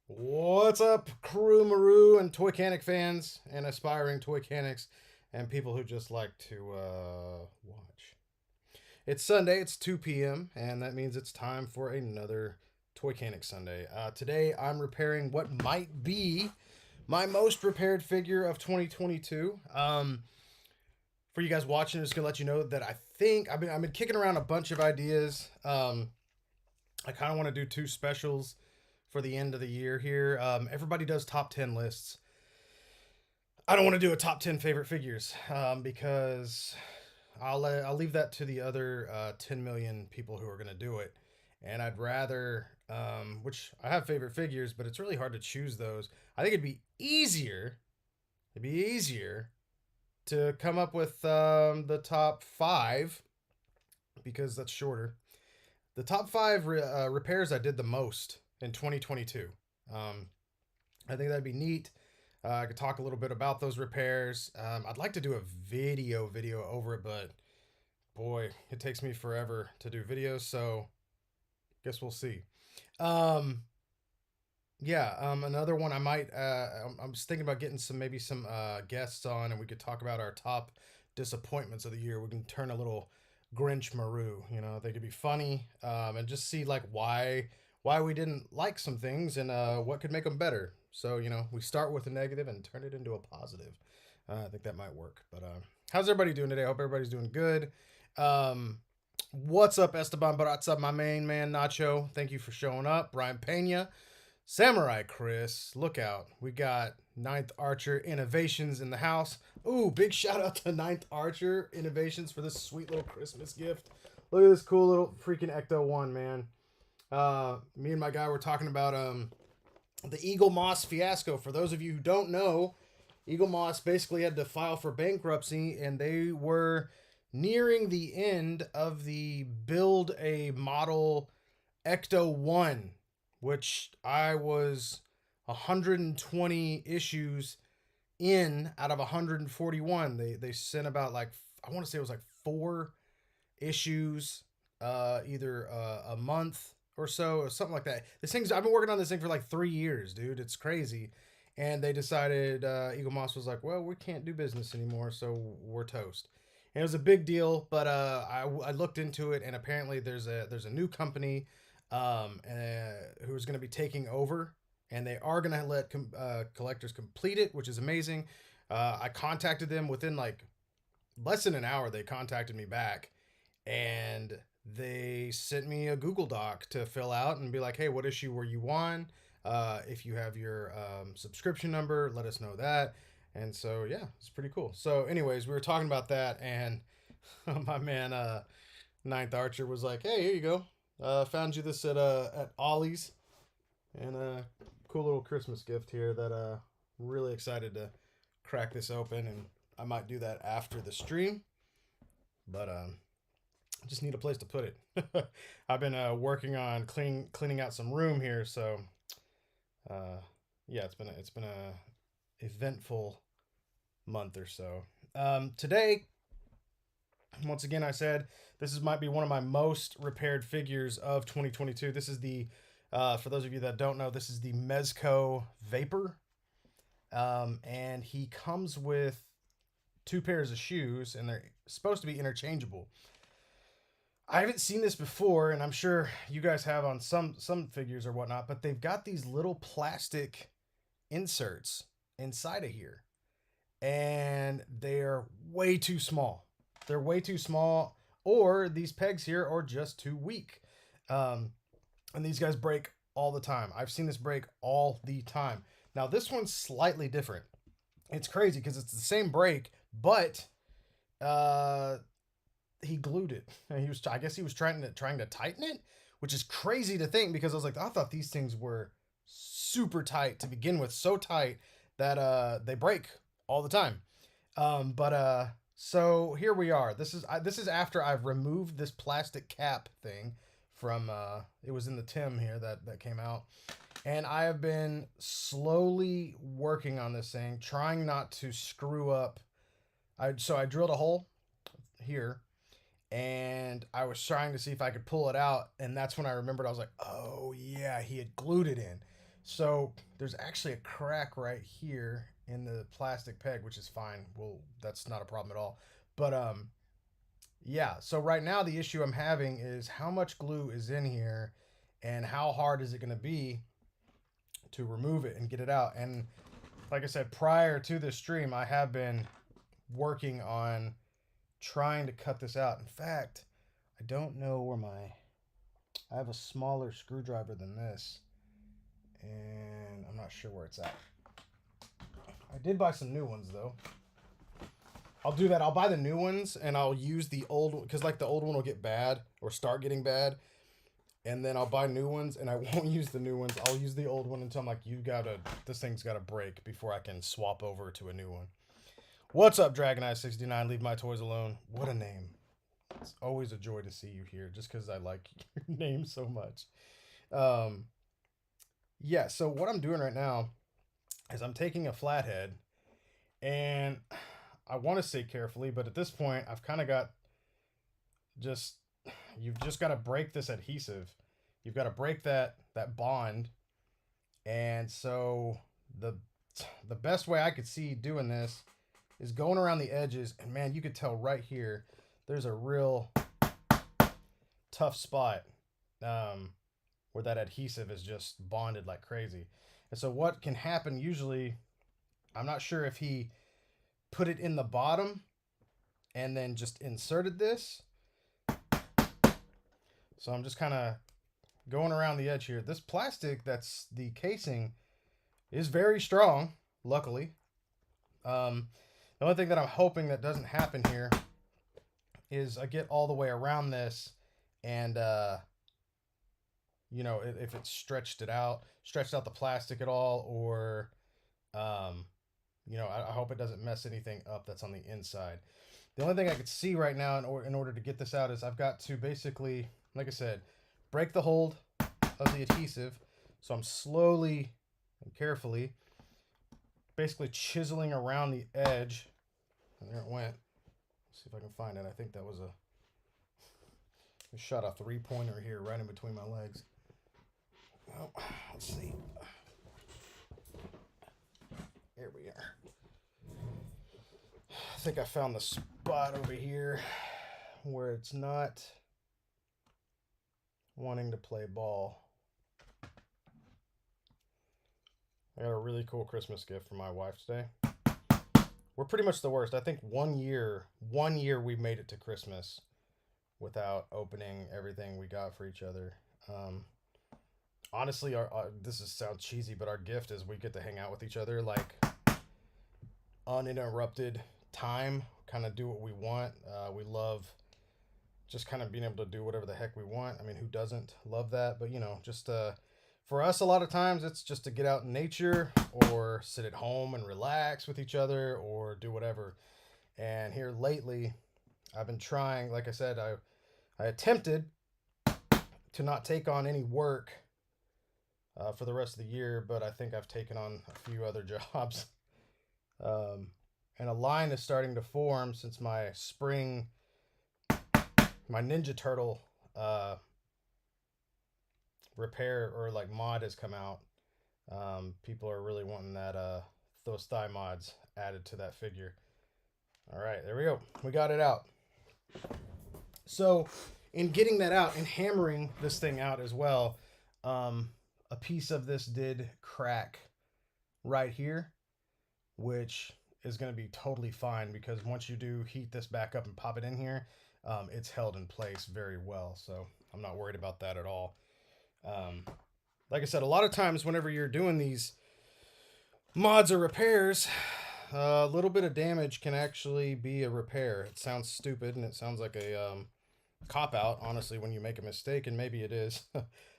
What's up, crew Maru and Toychanic fans and aspiring Toychanics and people who just like to watch? It's Sunday, it's 2 p.m., and that means it's time for another Toychanic Sunday. Today I'm repairing what might be my most repaired figure of 2022. For you guys watching, I'm just gonna let you know that I think I've been kicking around a bunch of ideas. I kind of want to do two specials for the end of the year here. Everybody does top 10 lists. I don't want to do a top 10 favorite figures because I'll leave that to the other 10 million people who are going to do it. And I'd rather, which I have favorite figures, but it's really hard to choose those. I think it'd be easier. It'd be easier to come up with the top five because that's shorter. The top five repairs I did the most in 2022. Um, I think that'd be neat. I could talk a little bit about those repairs. I'd like to do a video over it, but boy, it takes me forever to do videos. So guess we'll see. Um, yeah. Another one I might. I'm just thinking about getting some guests on, and we could talk about our top disappointments of the year. We can turn a little Grinch Maru. You know, they could be funny, and just see like why we didn't like some things and what could make them better. So we start with a negative and turn it into a positive. I think that might work. But how's everybody doing today? I hope everybody's doing good. Um, what's up, Esteban Baratza, my main man Nacho? Thank you for showing up. Brian Pena, Samurai Chris, look out. We got Ninth Archer Innovations in the house. Ooh, big shout out to Ninth Archer Innovations for this sweet little Christmas gift. Look at this cool little freaking Ecto 1, man. Me and my guy were talking about the Eagle Moss fiasco. For those of you who don't know, Eagle Moss basically had to file for bankruptcy, and they were nearing the end of the build a model Ecto 1, which I was 120 issues in out of 141. They sent about like, I want to say it was like 4 issues, either a month or so, or something like that. I've been working on this thing for like 3 years, dude. It's crazy. And they decided, Eagle Moss was like, well, we can't do business anymore, so we're toast. And it was a big deal, but I looked into it, and apparently there's a new company who's going to be taking over, and they are going to let collectors complete it, which is amazing. I contacted them within like less than an hour. They contacted me back, and they sent me a Google Doc to fill out and be like, hey, what issue were you on? If you have your subscription number, let us know that. And so, yeah, it's pretty cool. So, anyways, we were talking about that, and my man, Ninth Archer, was like, hey, here you go. Found you this at Ollie's, and cool little Christmas gift here that really excited to crack this open, and I might do that after the stream, but I just need a place to put it. I've been working on cleaning out some room here, so uh, yeah, it's been a eventful month or so. Today, once again, I said might be one of my most repaired figures of 2022. This is the for those of you that don't know, this is the Mezco Vapor, and he comes with 2 pairs of shoes, and they're supposed to be interchangeable. I haven't seen this before, and I'm sure you guys have on some figures or whatnot, but they've got these little plastic inserts inside of here, and they're way too small. They're way too small, or these pegs here are just too weak. And these guys break all the time. I've seen this break all the time. Now this one's slightly different. It's crazy because it's the same break, but uh, he glued it. And I guess he was trying to tighten it, which is crazy to think because I was like, I thought these things were super tight to begin with, so tight that they break all the time. But so here we are. This is after I've removed this plastic cap thing from it was in the Tim here that came out. And I have been slowly working on this thing, trying not to screw up. So I drilled a hole here, and I was trying to see if I could pull it out, and that's when I remembered. I was like, oh yeah, he had glued it in. So there's actually a crack right here in the plastic peg, which is fine. Well, that's not a problem at all. But yeah. So right now the issue I'm having is how much glue is in here, and how hard is it going to be to remove it and get it out. And like I said, prior to this stream, I have been working on trying to cut this out. In fact, I don't know where I have a smaller screwdriver than this, and I'm not sure where it's at. I did buy some new ones though. I'll do that. I'll buy the new ones and I'll use the old, because like the old one will get bad or start getting bad, and then I'll buy new ones and I won't use the new ones. I'll use the old one until I'm like, this thing's gotta break before I can swap over to a new one. What's up, Dragon Eye 69? Leave my toys alone. What a name. It's always a joy to see you here, just because I like your name so much. Yeah, so what I'm doing right now is I'm taking a flathead, and I want to say carefully, but at this point, I've kind of got you've just got to break this adhesive. You've got to break that bond. And so the best way I could see doing this is going around the edges, and man, you could tell right here, there's a real tough spot where that adhesive is just bonded like crazy. And so what can happen usually, I'm not sure if he put it in the bottom and then just inserted this. So I'm just kind of going around the edge here. This plastic that's the casing is very strong, luckily. The only thing that I'm hoping that doesn't happen here is I get all the way around this, and you know, if it's stretched out the plastic at all, or you know, I hope it doesn't mess anything up that's on the inside. The only thing I could see right now in order to get this out is I've got to basically, like I said, break the hold of the adhesive. So I'm slowly and carefully basically chiseling around the edge. And there it went. Let's see if I can find it. I think that was I shot a 3-pointer here right in between my legs. Well, let's see. Here we are. I think I found the spot over here where it's not wanting to play ball. I got a really cool Christmas gift for my wife today. We're pretty much the worst. I think one year we made it to Christmas without opening everything we got for each other. Honestly, this sounds cheesy, but our gift is we get to hang out with each other, like uninterrupted time, kind of do what we want. We love just kind of being able to do whatever the heck we want. I mean, who doesn't love that? But you know, just for us, a lot of times it's just to get out in nature or sit at home and relax with each other or do whatever. And here lately, I've been trying, like I said, I attempted to not take on any work for the rest of the year, but I think I've taken on a few other jobs. And a line is starting to form since my Ninja Turtle repair or like mod has come out. People are really wanting those thigh mods added to that figure. All right, there we go. We got it out. So in getting that out and hammering this thing out as well, a piece of this did crack right here, which is going to be totally fine because once you do heat this back up and pop it in here, it's held in place very well. So I'm not worried about that at all. Like I said, a lot of times whenever you're doing these mods or repairs, a little bit of damage can actually be a repair. It sounds stupid and it sounds like a cop-out, honestly, when you make a mistake, and maybe it is.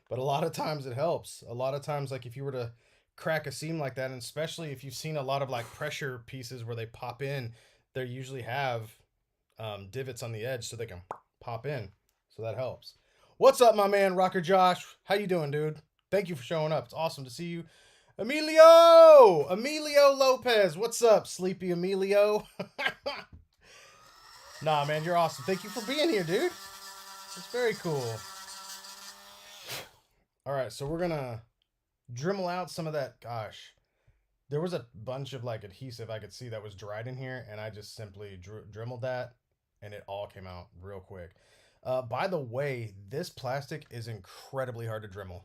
But a lot of times it helps. A lot of times, like if you were to crack a seam like that, and especially if you've seen a lot of like pressure pieces where they pop in, they usually have divots on the edge so they can pop in. So that helps. What's up, my man, Rocker Josh? How you doing, dude? Thank you for showing up. It's awesome to see you. Emilio Lopez. What's up, sleepy Emilio? Nah, man, you're awesome. Thank you for being here, dude. It's very cool. All right, so we're gonna Dremel out some of that. Gosh, there was a bunch of like adhesive I could see that was dried in here, and I just simply dremeled that, and it all came out real quick. By the way, this plastic is incredibly hard to dremel.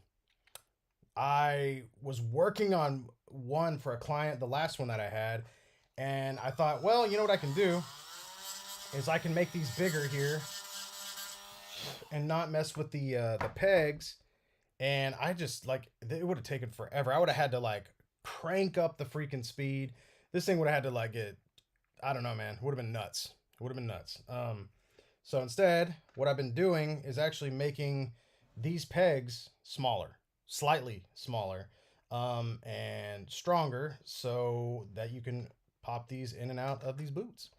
I was working on one for a client, the last one that I had, and I thought, well, you know what I can do is I can make these bigger here and not mess with the pegs. And I just like it would have taken forever. I would have had to like crank up the freaking speed. This thing would have had to like get, I don't know, man. It would have been nuts. It would have been nuts. So instead, what I've been doing is actually making these pegs smaller, slightly smaller, and stronger, so that you can pop these in and out of these boots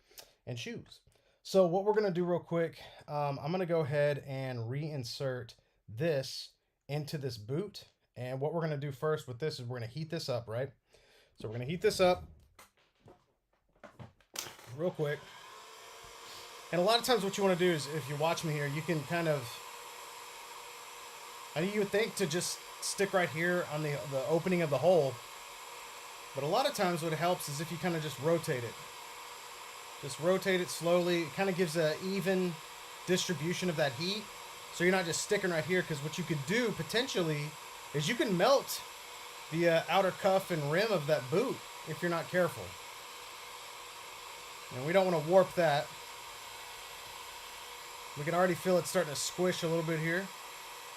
and shoes. So what we're gonna do real quick, I'm gonna go ahead and reinsert this into this boot. And what we're gonna do first with this is we're gonna heat this up, right? So we're gonna heat this up real quick. And a lot of times what you want to do is, if you watch me here, you can kind of, I mean, you would think to just stick right here on the opening of the hole. But a lot of times what helps is if you kind of just rotate it. Just rotate it slowly. It kind of gives an even distribution of that heat. So you're not just sticking right here, because what you could do potentially is you can melt the outer cuff and rim of that boot if you're not careful. And we don't want to warp that. We can already feel it starting to squish a little bit here.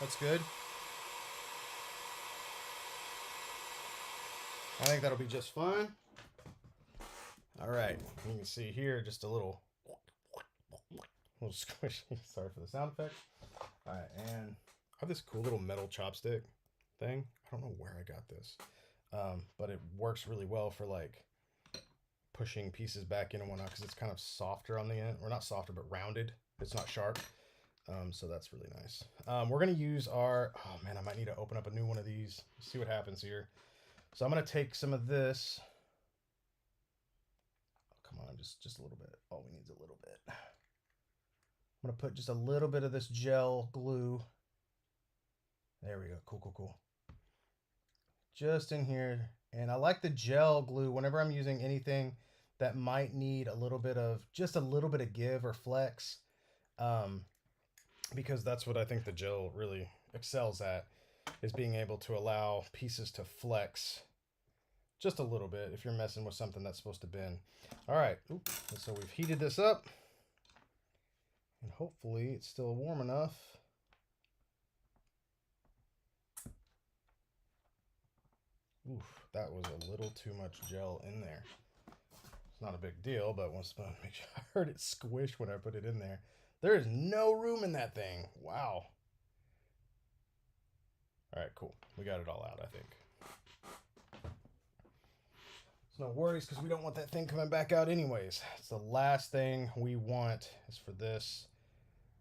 That's good. I think that'll be just fine. All right, you can see here just a little squishy. Sorry for the sound effect. All right, and I have this cool little metal chopstick thing. I don't know where I got this, but it works really well for like pushing pieces back in and whatnot, because it's kind of softer on the end, or not softer, but rounded. It's not sharp. So that's really nice. We're going to use our, oh man, I might need to open up a new one of these. See what happens here. So I'm going to take some of this. Oh, come on, just a little bit. All we need is a little bit. I'm going to put just a little bit of this gel glue. There we go. Cool, cool, cool. Just in here. And I like the gel glue whenever I'm using anything that might need a little bit of, just a little bit of give or flex. Because that's what I think the gel really excels at, is being able to allow pieces to flex just a little bit if you're messing with something that's supposed to bend. All right, so we've heated this up, and hopefully it's still warm enough. Oof, that was a little too much gel in there. It's not a big deal, but once I make sure, I heard it squish when I put it in there. There is no room in that thing. Wow. All right, cool. We got it all out, I think. It's no worries, because we don't want that thing coming back out anyways. It's the last thing we want is for this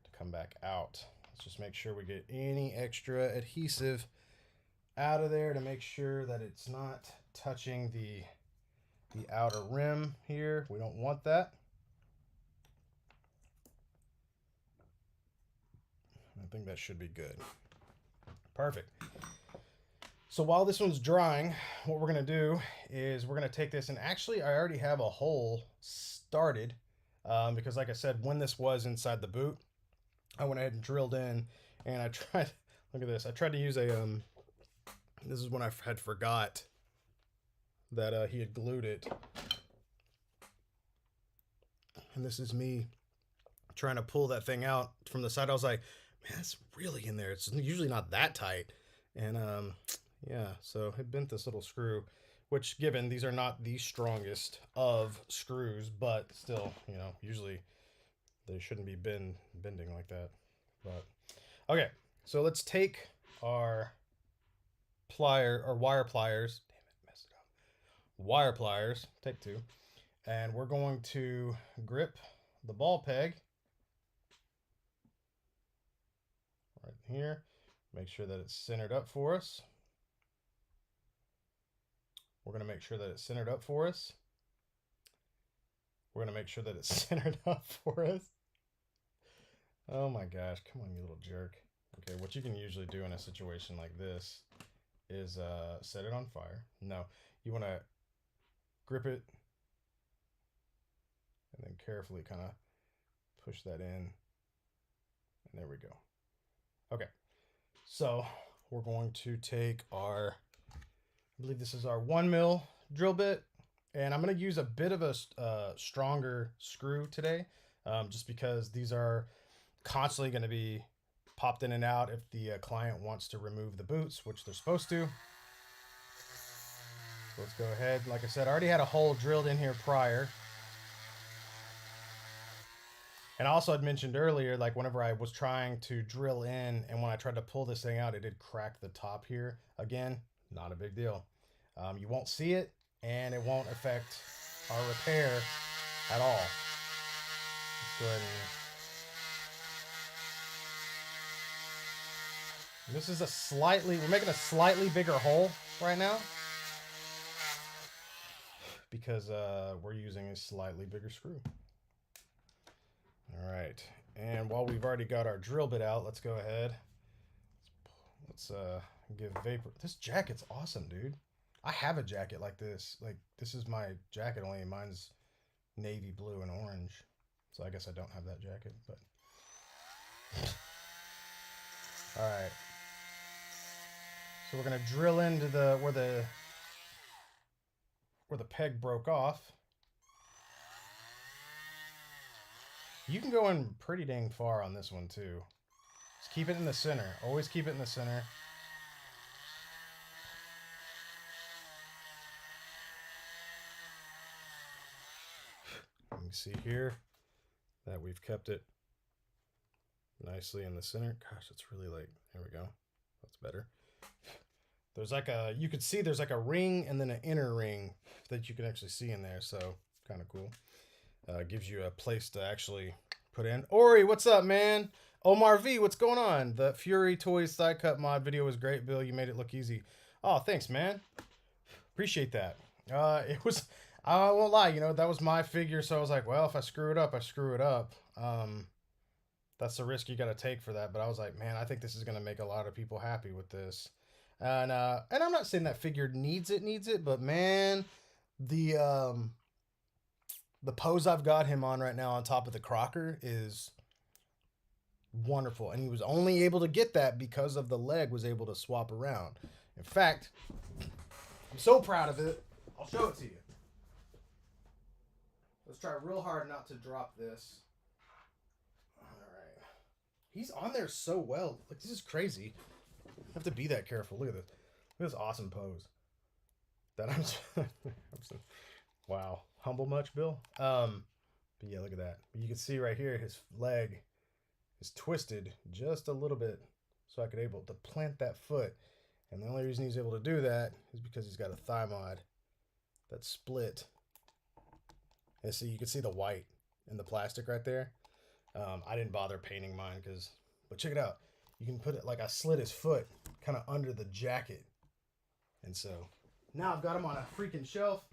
to come back out. Let's just make sure we get any extra adhesive out of there to make sure that it's not touching the outer rim here. We don't want that. I think that should be good. Perfect. So while this one's drying, what we're going to do is we're going to take this, and actually I already have a hole started, because like I said, when this was inside the boot, I went ahead and drilled in, and I tried, look at this, I tried to use a, this is when I had forgot that he had glued it. And this is me trying to pull that thing out from the side. I was like, man, it's really in there. It's usually not that tight. And yeah, so it bent this little screw, which, given these are not the strongest of screws, but still, you know, usually they shouldn't be bending like that. But okay, so let's take our wire pliers. Damn it, messed it up. Wire pliers, take two. And we're going to grip the ball peg right here. Make sure that it's centered up for us. We're going to make sure that it's centered up for us. We're going to make sure that it's centered up for us. Oh my gosh, come on, you little jerk. Okay, what you can usually do in a situation like this is set it on fire. No, you want to grip it and then carefully kind of push that in. And there we go. Okay, so we're going to take our, I believe this is our 1mm drill bit, and I'm going to use a bit of a stronger screw today, just because these are constantly going to be popped in and out if the client wants to remove the boots, which they're supposed to. So let's go ahead. Like I said, I already had a hole drilled in here prior. And also I'd mentioned earlier, like whenever I was trying to drill in and when I tried to pull this thing out, it did crack the top here. Again, not a big deal. You won't see it and it won't affect our repair at all. Let's go ahead and this is a slightly, we're making a slightly bigger hole right now because we're using a slightly bigger screw. All right, and while we've already got our drill bit out, let's go ahead. Let's give vapor. This jacket's awesome, dude. I have a jacket like this. Like, this is my jacket, only mine's navy blue and orange. So I guess I don't have that jacket, but. All right. So we're gonna drill into the where the peg broke off. You can go in pretty dang far on this one too. Just keep it in the center. Always keep it in the center. You can see here that we've kept it nicely in the center. Gosh, it's really like, there we go. That's better. There's like a, you could see there's like a ring and then an inner ring that you can actually see in there. So kind of cool. Gives you a place to actually put in. Ori, what's up, man? Omar V, what's going on? The Fury Toys side cut mod video was great, Bill. You made it look easy. Oh, thanks, man. Appreciate that. It was, I won't lie, you know, that was my figure. So I was like, well, if I screw it up, I screw it up. That's the risk you got to take for that. But I was like, man, I think this is going to make a lot of people happy with this. And I'm not saying that figure needs it, but man, the pose I've got him on right now on top of the Crocker is wonderful. And he was only able to get that because of the leg was able to swap around. In fact, I'm so proud of it. I'll show it to you. Let's try real hard not to drop this. All right. He's on there so well. Like, this is crazy. I have to be that careful. Look at this. Look at this awesome pose. That I'm wow. Humble much, Bill? But yeah, look at that. You can see right here his leg is twisted just a little bit so I could able to plant that foot. And the only reason he's able to do that is because he's got a thigh mod that's split. And see, you can see the white in the plastic right there. I didn't bother painting mine but check it out. You can put it like I slid his foot kind of under the jacket. And so now I've got him on a freaking shelf.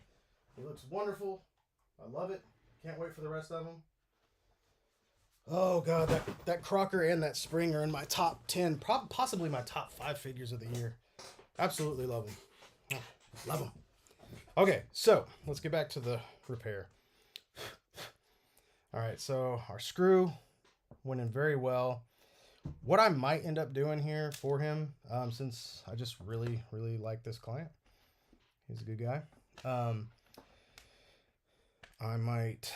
He looks wonderful. I love it. Can't wait for the rest of them. Oh god, that Crocker and that Spring are in my top 10, possibly my top 5 figures of the year. Absolutely love them. Love them. Okay, so let's get back to the repair. All right, so our screw went in very well. What I might end up doing here for him, since I just really, really like this client, he's a good guy. I might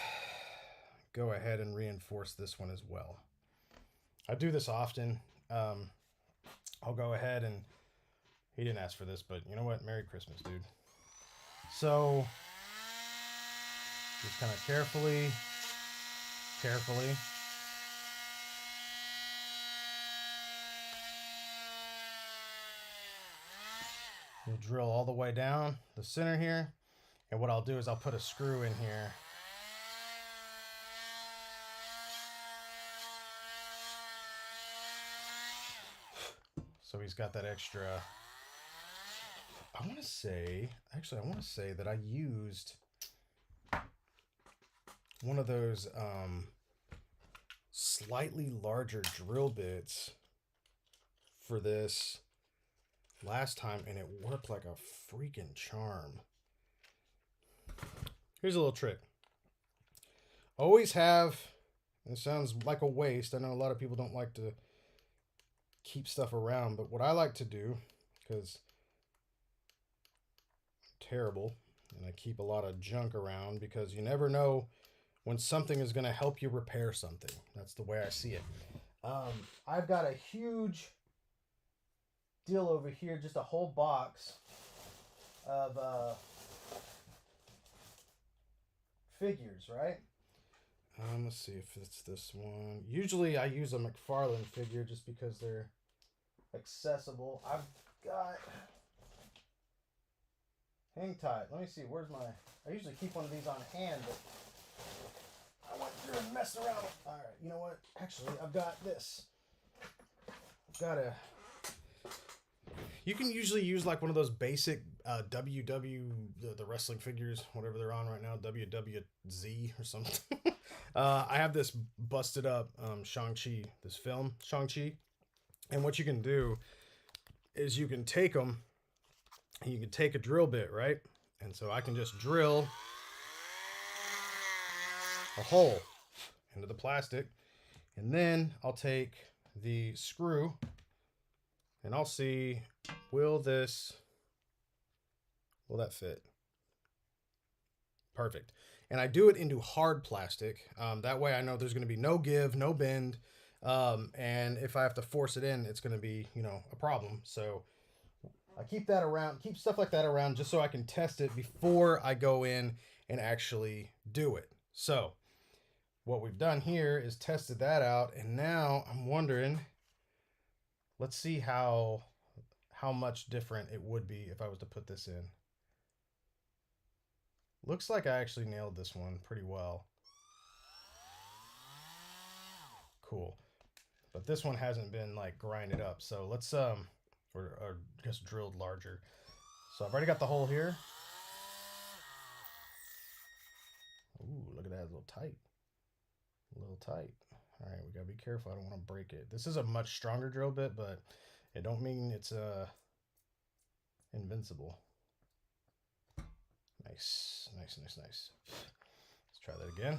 go ahead and reinforce this one as well. I do this often. I'll go ahead and, he didn't ask for this, but you know what? Merry Christmas, dude. So just kind of carefully. We'll drill all the way down the center here. And what I'll do is I'll put a screw in here. So he's got that extra. I want to say that I used one of those slightly larger drill bits for this. last time, and it worked like a freaking charm. Here's a little trick. Always have, it sounds like a waste. I know a lot of people don't like to keep stuff around, but what I like to do, because I'm terrible, and I keep a lot of junk around because you never know when something is going to help you repair something. That's the way I see it. I've got a huge deal over here, just a whole box of figures, right? Let's see if it's this one. Usually I use a McFarlane figure just because they're accessible. I've got... Hang tight. Let me see. Where's my... I usually keep one of these on hand, but I went through and messed around. All right. You know what? Actually, I've got this. I've got a... You can usually use like one of those basic the wrestling figures, whatever they're on right now, WWZ or something. I have this busted up Shang-Chi, this film, Shang-Chi. And what you can do is you can take them and you can take a drill bit, right? And so I can just drill a hole into the plastic. And then I'll take the screw and I'll see, will that fit? Perfect. And I do it into hard plastic. That way I know there's going to be no give, no bend. And if I have to force it in, it's going to be, a problem. So I keep that around, keep stuff like that around just so I can test it before I go in and actually do it. So what we've done here is tested that out. And now I'm wondering, let's see how much different it would be if I was to put this in. Looks like I actually nailed this one pretty well. Cool. But this one hasn't been like grinded up. So let's, or just drilled larger. So I've already got the hole here. Ooh, look at that, a little tight. A little tight. All right, we gotta be careful. I don't want to break it. This is a much stronger drill bit, but it don't mean it's invincible. Nice, nice, nice, nice. Let's try that again.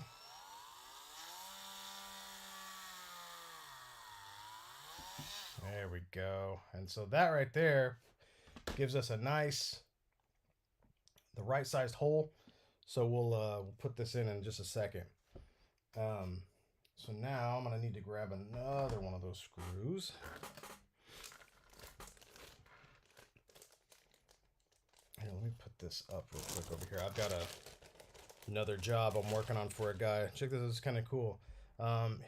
There we go. And so that right there gives us a nice, the right sized hole. So we'll put this in just a second. So now I'm gonna need to grab another one of those screws. Here, let me put this up real quick over here. I've got another job I'm working on for a guy. Check this, this is kind of cool.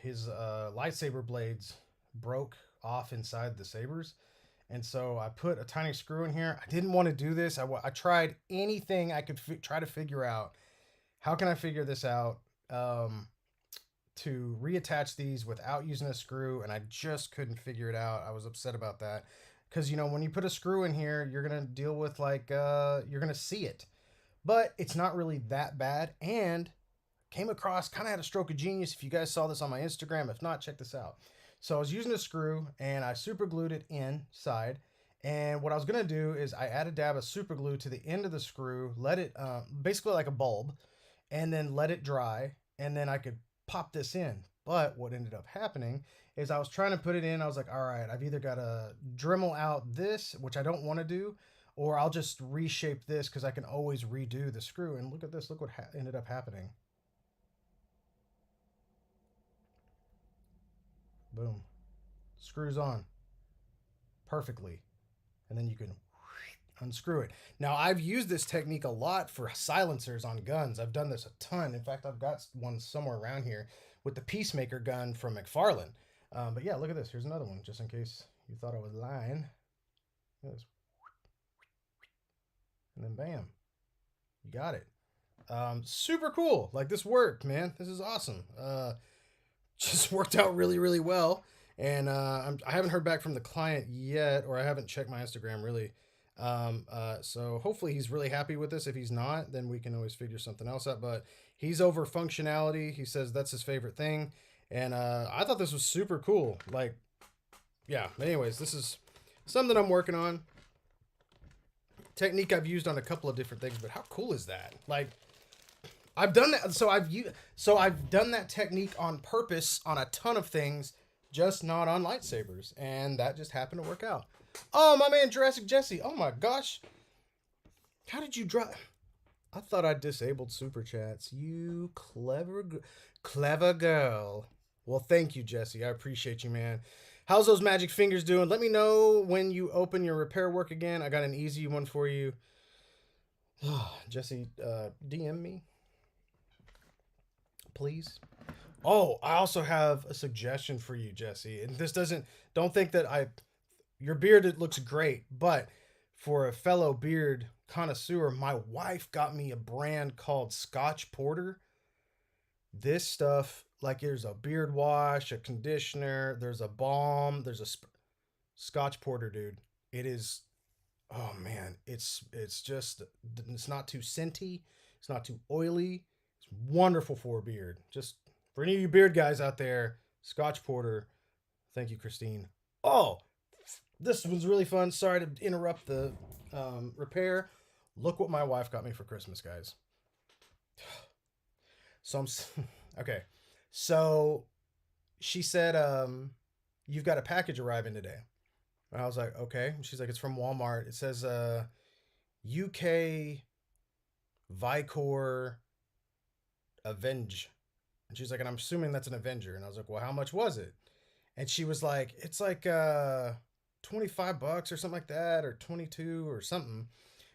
His lightsaber blades broke off inside the sabers. And so I put a tiny screw in here. I didn't want to do this. I tried anything I could try to figure out. How can I figure this out to reattach these without using a screw? And I just couldn't figure it out. I was upset about that. Because, when you put a screw in here, you're going to deal with you're going to see it. But it's not really that bad. And came across, kind of had a stroke of genius. If you guys saw this on my Instagram, if not, check this out. So I was using a screw and I super glued it inside. And what I was going to do is I add a dab of super glue to the end of the screw, let it, basically like a bulb, and then let it dry. And then I could pop this in. But what ended up happening is I was trying to put it in. I was like, all right, I've either got to Dremel out this, which I don't want to do, or I'll just reshape this because I can always redo the screw. And look at this. Look what ended up happening. Boom. Screws on perfectly. And then you can unscrew it. Now, I've used this technique a lot for silencers on guns. I've done this a ton. In fact, I've got one somewhere around here with the Peacemaker gun from McFarlane. But yeah, look at this. Here's another one, just in case you thought I was lying. Look at this. And then bam. You got it. Super cool. Like, this worked, man. This is awesome. Just worked out really, really well. And I haven't heard back from the client yet, or I haven't checked my Instagram really. So hopefully he's really happy with this. If he's not, then we can always figure something else out. But he's over functionality. He says that's his favorite thing. And I thought this was super cool. Like, yeah. Anyways, this is something I'm working on. technique I've used on a couple of different things, but how cool is that? Like, I've done that. I've done that technique on purpose on a ton of things, just not on lightsabers, and that just happened to work out. Oh, my man, Jurassic Jesse. Oh my gosh, how did you drop? I thought I disabled super chats. You clever girl. Well, thank you, Jesse. I appreciate you, man. How's those magic fingers doing? Let me know when you open your repair work again. I got an easy one for you. Jesse, DM me, please. Oh, I also have a suggestion for you, Jesse. And this don't think that your beard, it looks great, but for a fellow beard connoisseur, my wife got me a brand called Scotch Porter. This stuff, like, there's a beard wash, a conditioner, there's a balm, there's a Scotch Porter, dude. It is, oh man, it's just, it's not too scenty, it's not too oily, it's wonderful for a beard. Just for any of you beard guys out there, Scotch Porter. Thank you, Christine. Oh, this was really fun. Sorry to interrupt the repair. Look what my wife got me for Christmas, guys. So okay. So she said, you've got a package arriving today. And I was like, okay. And she's like, it's from Walmart. It says UK Vicor Avenge. And she's like, and I'm assuming that's an Avenger. And I was like, well, how much was it? And she was like, it's like $25 or something like that, or 22 or something.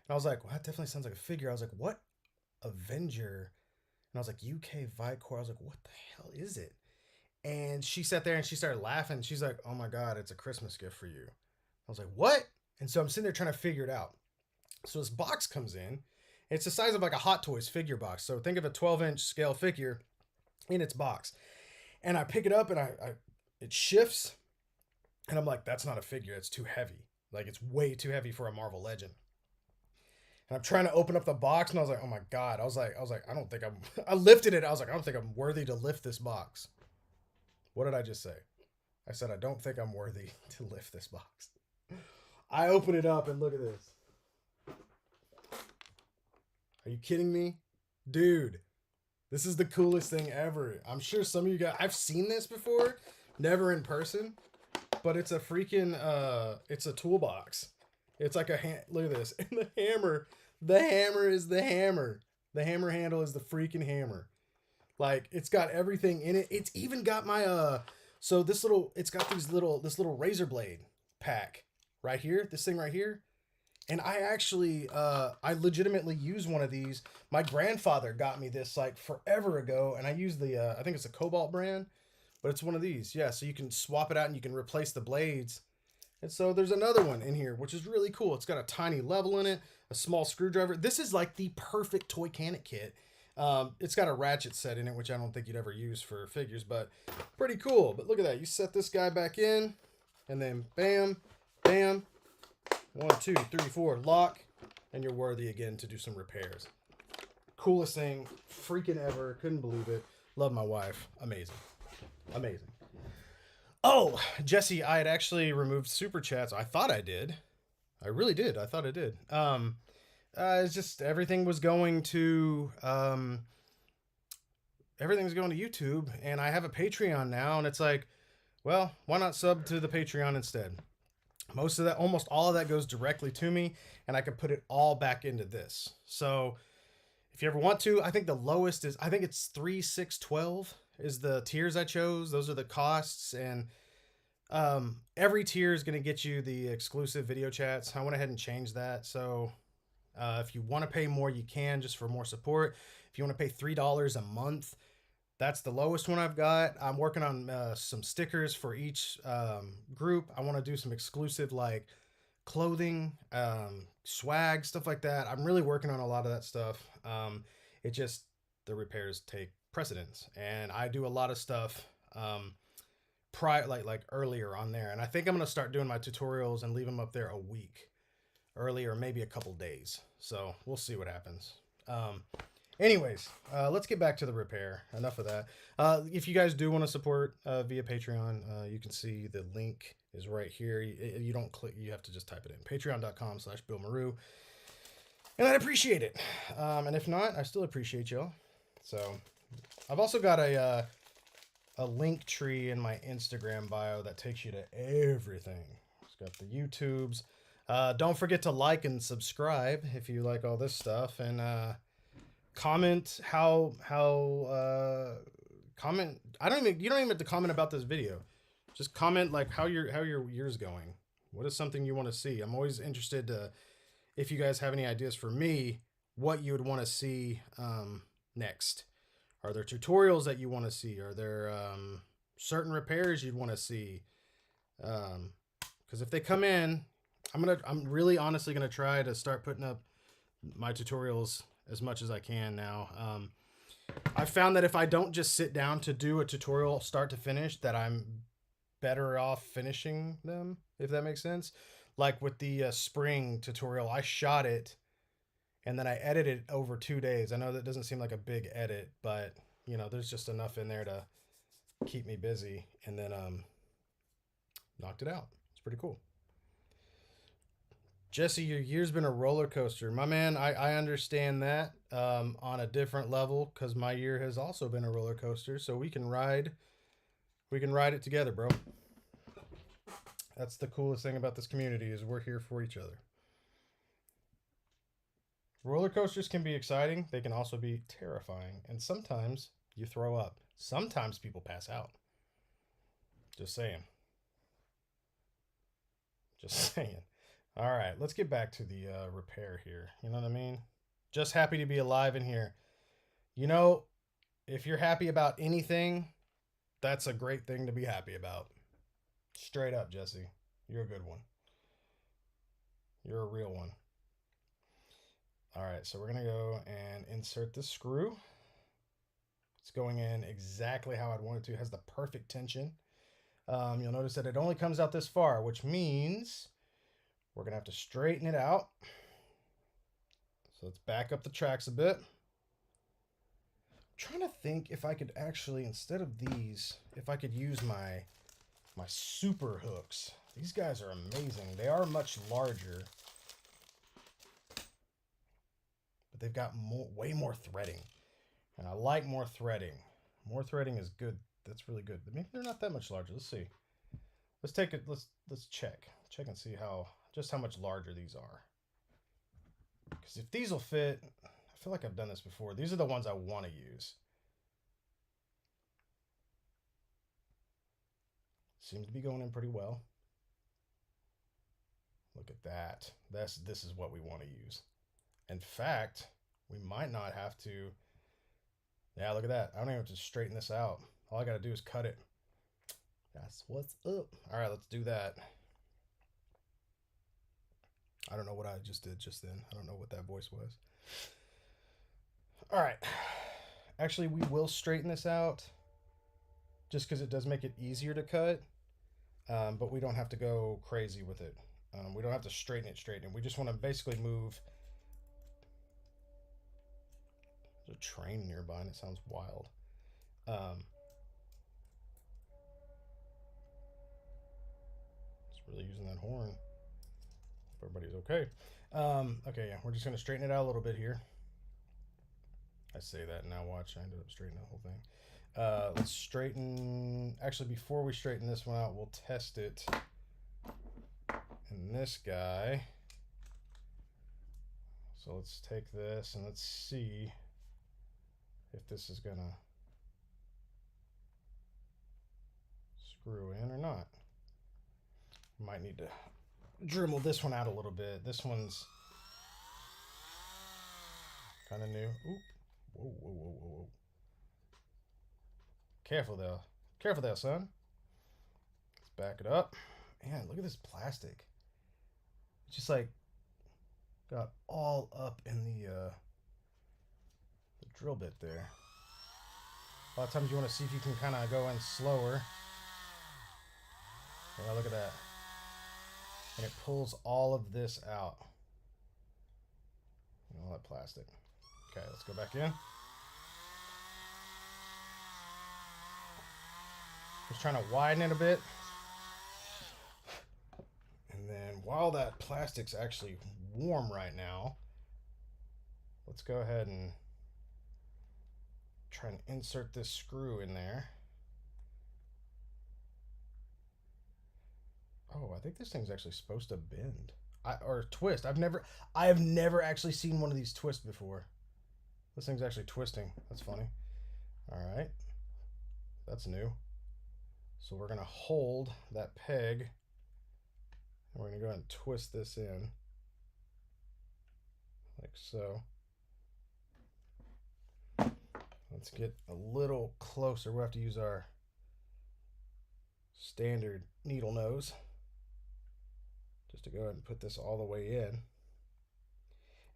And I was like, well, that definitely sounds like a figure. I was like, what Avenger? And I was like, UK Vicor. I was like, what the hell is it? And she sat there and she started laughing. She's like, oh my God, it's a Christmas gift for you. I was like, what? And so I'm sitting there trying to figure it out. So this box comes in. It's the size of like a Hot Toys figure box. So think of a 12-inch scale figure in its box. And I pick it up and it shifts. And I'm like, that's not a figure. It's too heavy. Like, it's way too heavy for a Marvel Legend. And I'm trying to open up the box, and I was like, oh my God. I was like, I don't think I lifted it. I was like, I don't think I'm worthy to lift this box. What did I just say? I said, I don't think I'm worthy to lift this box. I open it up and look at this. Are you kidding me? Dude, this is the coolest thing ever. I'm sure some of you guys, I've seen this before, never in person, but it's a freaking, it's a toolbox. It's like look at this. And the hammer is the hammer. The hammer handle is the freaking hammer. Like, it's got everything in it. It's even got my, so it's got this little razor blade pack right here, this thing right here. And I actually, I legitimately use one of these. My grandfather got me this like forever ago. And I use I think it's a Cobalt brand, but it's one of these. Yeah. So you can swap it out and you can replace the blades. And so there's another one in here, which is really cool. It's got a tiny level in it, a small screwdriver. This is like the perfect Toychanic kit. It's got a ratchet set in it, which I don't think you'd ever use for figures, but pretty cool. But look at that. You set this guy back in, and then bam, bam, 1, 2, 3, 4, lock, and you're worthy again to do some repairs. Coolest thing freaking ever. Couldn't believe it. Love my wife. Amazing. Amazing. Oh, Jesse, I had actually removed super chats. I thought I did. I really did. I thought I did. It's just everything was going to YouTube, and I have a Patreon now, and it's like, well, why not sub to the Patreon instead? Almost all of that goes directly to me, and I can put it all back into this. So if you ever want to, I think the lowest is, I think it's 3, 6, 12 is the tiers I chose. Those are the costs, and every tier is going to get you the exclusive video chats. I went ahead and changed that. So if you want to pay more, you can, just for more support. If you want to pay $3 a month, that's the lowest one I've got. I'm working on some stickers for each group. I want to do some exclusive like clothing, swag, stuff like that. I'm really working on a lot of that stuff. The repairs take precedence, and I do a lot of stuff like earlier on there, and I think I'm gonna start doing my tutorials and leave them up there a week early, or maybe a couple days. So we'll see what happens. Anyways, let's get back to the repair. Enough of that. If you guys do want to support via Patreon, you can see the link is right here. You don't click, you have to just type it in. Patreon.com/BillMaru. And I'd appreciate it. And if not, I still appreciate y'all. So I've also got a link tree in my Instagram bio that takes you to everything. It's got the YouTubes. Don't forget to like and subscribe if you like all this stuff, and comment comment. I don't even You don't even have to comment about this video. Just comment like how your year's going. What is something you want to see? I'm always interested to, if you guys have any ideas for me, what you would want to see next. Are there tutorials that you want to see? Are there certain repairs you'd want to see? Because if they come in, I'm really honestly gonna try to start putting up my tutorials as much as I can now. I found that if I don't just sit down to do a tutorial start to finish, that I'm better off finishing them, if that makes sense. Like with the spring tutorial, I shot it and then I edited it over 2 days. I know that doesn't seem like a big edit, but you know, there's just enough in there to keep me busy, and then knocked it out. It's pretty cool. Jesse, your year's been a roller coaster. My man, I understand that on a different level, because my year has also been a roller coaster. So we can ride it together, bro. That's the coolest thing about this community, is we're here for each other. Roller coasters can be exciting. They can also be terrifying. And sometimes you throw up. Sometimes people pass out. Just saying. Just saying. All right, let's get back to the repair here. You know what I mean? Just happy to be alive in here. You know, if you're happy about anything, that's a great thing to be happy about. Straight up, Jesse. You're a good one. You're a real one. All right, so we're going to go and insert the screw. It's going in exactly how I'd want it to. It has the perfect tension. You'll notice that it only comes out this far, which means we're going to have to straighten it out. So let's back up the tracks a bit. I'm trying to think if I could actually, instead of these, if I could use my super hooks. These guys are amazing. They are much larger, but they've got way more threading. And I like more threading. More threading is good. That's really good. Maybe they're not that much larger. Let's see. Let's take it. Let's check and see just how much larger these are. Because if these will fit, I feel like I've done this before. These are the ones I want to use. Seems to be going in pretty well. Look at that. This is what we want to use. In fact, we might not have to. Yeah, look at that. I don't even have to straighten this out. All I got to do is cut it. That's what's up. All right, let's do that. I don't know what I just did just then. I don't know what that voice was. All right. Actually, we will straighten this out just because it does make it easier to cut. But we don't have to go crazy with it. We don't have to straighten it. We just want to basically move. There's a train nearby and it sounds wild. It's really using that horn. Hope everybody's okay. Okay, yeah, we're just going to straighten it out a little bit here. I say that, now watch, I ended up straightening the whole thing. Let's straighten, actually before we straighten this one out, we'll test it in this guy. So let's take this and let's see if this is gonna screw in or not. Might need to Dremel this one out a little bit. This one's kind of new. Oop. Whoa, whoa, whoa, whoa, whoa. Careful there, son. Let's back it up. Man, look at this plastic. It's just like got all up in the drill bit there. A lot of times you want to see if you can kind of go in slower. Yeah, look at that. And it pulls all of this out. All that plastic. Okay, let's go back in. Just trying to widen it a bit. And then while that plastic's actually warm right now, let's go ahead and try and insert this screw in there. Oh, I think this thing's actually supposed to bend. Or twist. I have never actually seen one of these twist before. This thing's actually twisting. That's funny. All right. That's new. So we're going to hold that peg, and we're going to go ahead and twist this in like so. Let's get a little closer. We'll have to use our standard needle nose just to go ahead and put this all the way in.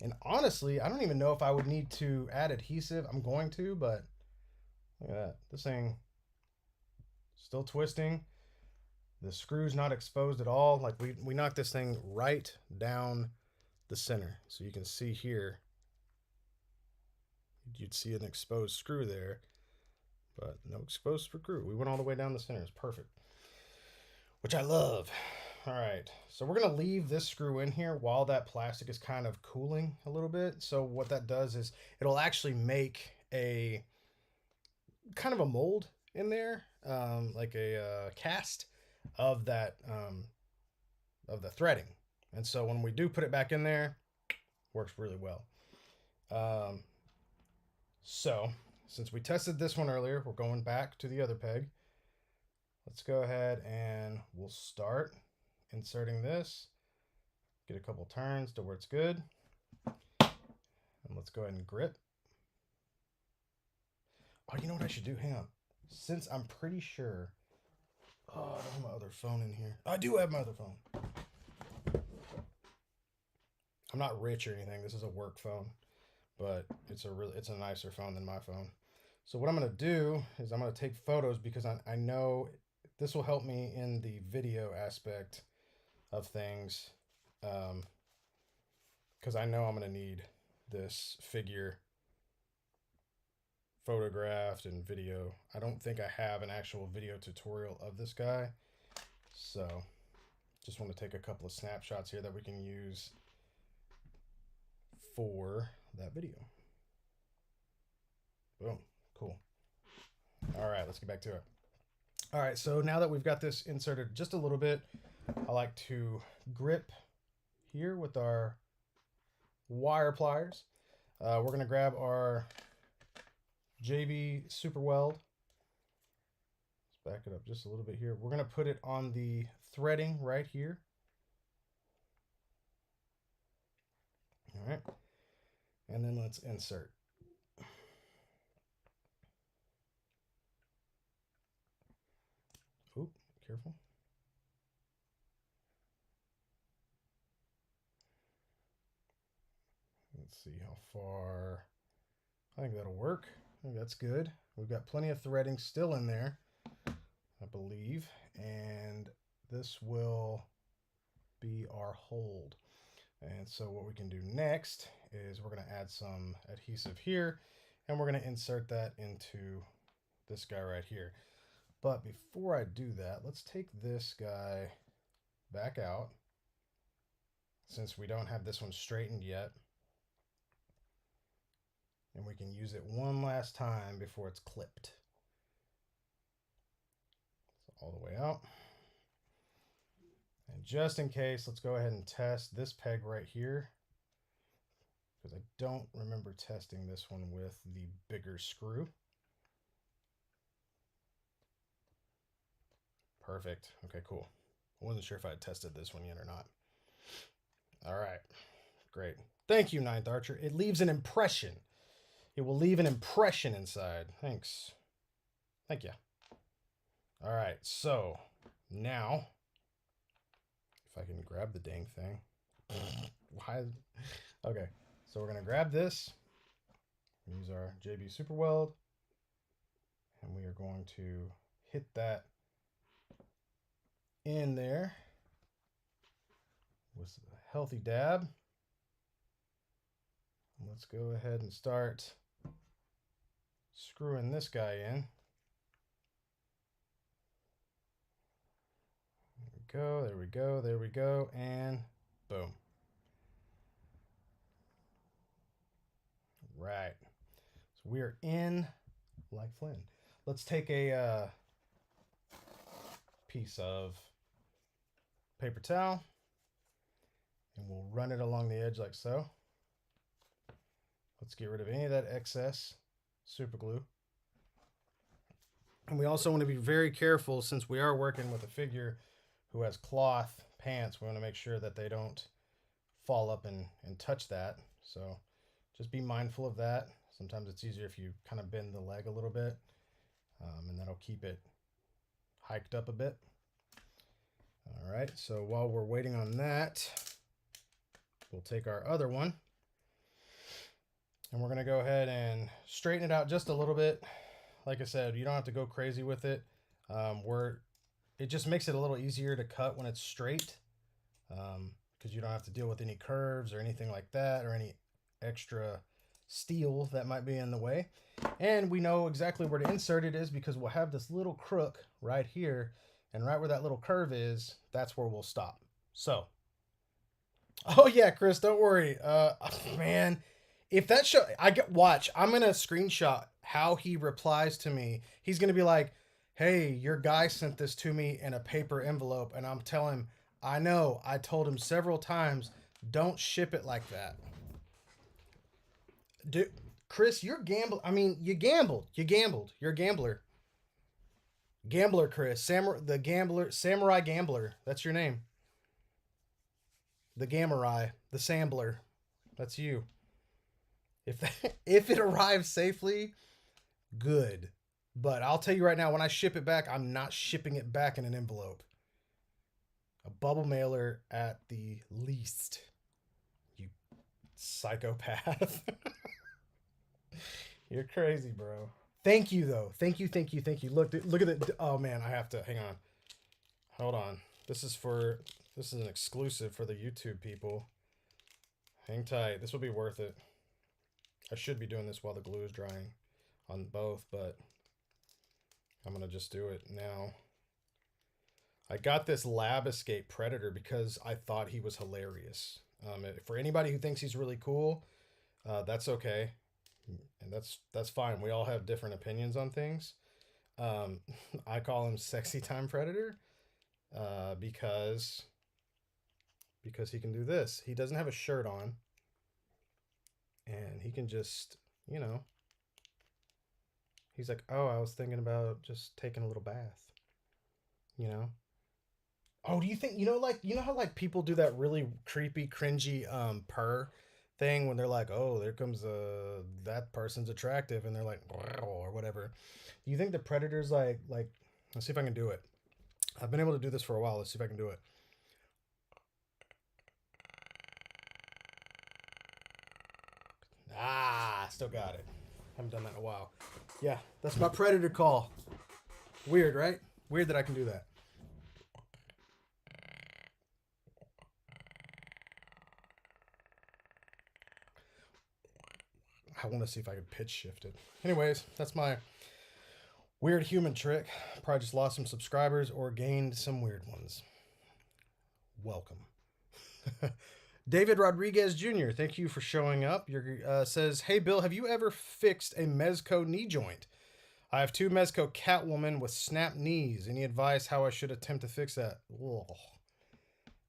And honestly, I don't even know if I would need to add adhesive. I'm going to, but look at that. This thing still twisting. The screw's not exposed at all. Like we knocked this thing right down the center. So you can see here, you'd see an exposed screw there, but no exposed screw. We went all the way down the center. It's perfect, which I love. All right, so we're gonna leave this screw in here while that plastic is kind of cooling a little bit. So what that does is it'll actually make a kind of a mold in there, like a cast of that of the threading. And so when we do put it back in there, works really well. So since we tested this one earlier, we're going back to the other peg. Let's go ahead and we'll start inserting this. Get a couple turns to where it's good. And let's go ahead and grip. Oh, you know what I should do? Hang on. Since I'm pretty sure... Oh, I don't have my other phone in here. I do have my other phone. I'm not rich or anything. This is a work phone. But it's a nicer phone than my phone. So what I'm going to do is I'm going to take photos because I know this will help me in the video aspect of things. Because I know I'm going to need this figure photographed and video. I don't think I have an actual video tutorial of this guy. So just want to take a couple of snapshots here that we can use for that video. Boom. Cool. All right, let's get back to it. All right, so now that we've got this inserted just a little bit, I like to grip here with our wire pliers. We're going to grab our JB Super Weld. Let's back it up just a little bit here. We're going to put it on the threading right here. All right. And then let's insert. Oop, careful. Let's see how far. I think that'll work. I think that's good. We've got plenty of threading still in there, I believe. And this will be our hold. And so what we can do next is we're going to add some adhesive here, and we're going to insert that into this guy right here. But before I do that, let's take this guy back out, since we don't have this one straightened yet. And we can use it one last time before it's clipped. So all the way out. And just in case, let's go ahead and test this peg right here, because I don't remember testing this one with the bigger screw. Perfect. Okay, cool. I wasn't sure if I had tested this one yet or not. All right, great. Thank you, Ninth Archer. It leaves an impression. It will leave an impression inside. Thanks. Thank you. All right, so now, if I can grab the dang thing. Why? Okay, so we're going to grab this. Use our JB Super Weld. And we are going to hit that in there with a healthy dab. Let's go ahead and start screwing this guy in. There we go, there we go, there we go, and boom. right. So we are in like Flynn. Let's take a piece of paper towel and we'll run it along the edge like so. Let's get rid of any of that excess super glue. And we also want to be very careful, since we are working with a figure who has cloth pants, we want to make sure that they don't fall up and touch that. So just be mindful of that. Sometimes it's easier if you kind of bend the leg a little bit, and that'll keep it hiked up a bit. All right, so while we're waiting on that, we'll take our other one and we're going to go ahead and straighten it out just a little bit. Like I said, you don't have to go crazy with it. It just makes it a little easier to cut when it's straight, because you don't have to deal with any curves or anything like that, or any extra steel that might be in the way. And we know exactly where to insert it is, because we'll have this little crook right here, and right where that little curve is, that's where we'll stop. So, oh yeah, Chris, don't worry. Man, if that show, watch, I'm gonna screenshot how he replies to me. He's gonna be like, "Hey, your guy sent this to me in a paper envelope," and I'm telling him, "I know. I told him several times, don't ship it like that." Dude, Chris, you're gamble. I mean, you gambled. You gambled. You're a gambler. Gambler, Chris. The gambler, samurai gambler. That's your name. The Gamurai, the Sambler. That's you. If it arrives safely, good. But I'll tell you right now, when I ship it back, I'm not shipping it back in an envelope. A bubble mailer at the least. You psychopath. You're crazy, bro. Thank you, though. Thank you. Look at it. Oh, man, I have to. Hang on. Hold on. This is an exclusive for the YouTube people. Hang tight. This will be worth it. I should be doing this while the glue is drying on both, but I'm going to just do it now. I got this Lab Escape Predator because I thought he was hilarious. For anybody who thinks he's really cool, that's okay. And that's fine. We all have different opinions on things. I call him Sexy Time Predator because he can do this. He doesn't have a shirt on. And he can just, he's like, "Oh, I was thinking about just taking a little bath." Oh, do you think, how like people do that really creepy, cringy purr thing when they're like, "Oh, there comes that person's attractive," and they're like, or whatever. Do you think the Predator's like, let's see if I can do it. I've been able to do this for a while. Let's see if I can do it. Still got it. Haven't done that in a while. Yeah, that's my Predator call. Weird, right? Weird that I can do that. I want to see if I can pitch shift it. Anyways, that's my weird human trick. Probably just lost some subscribers or gained some weird ones. Welcome. David Rodriguez Jr., thank you for showing up. Says, "Hey, Bill, have you ever fixed a Mezco knee joint? I have 2 Mezco Catwoman with snapped knees. Any advice how I should attempt to fix that?"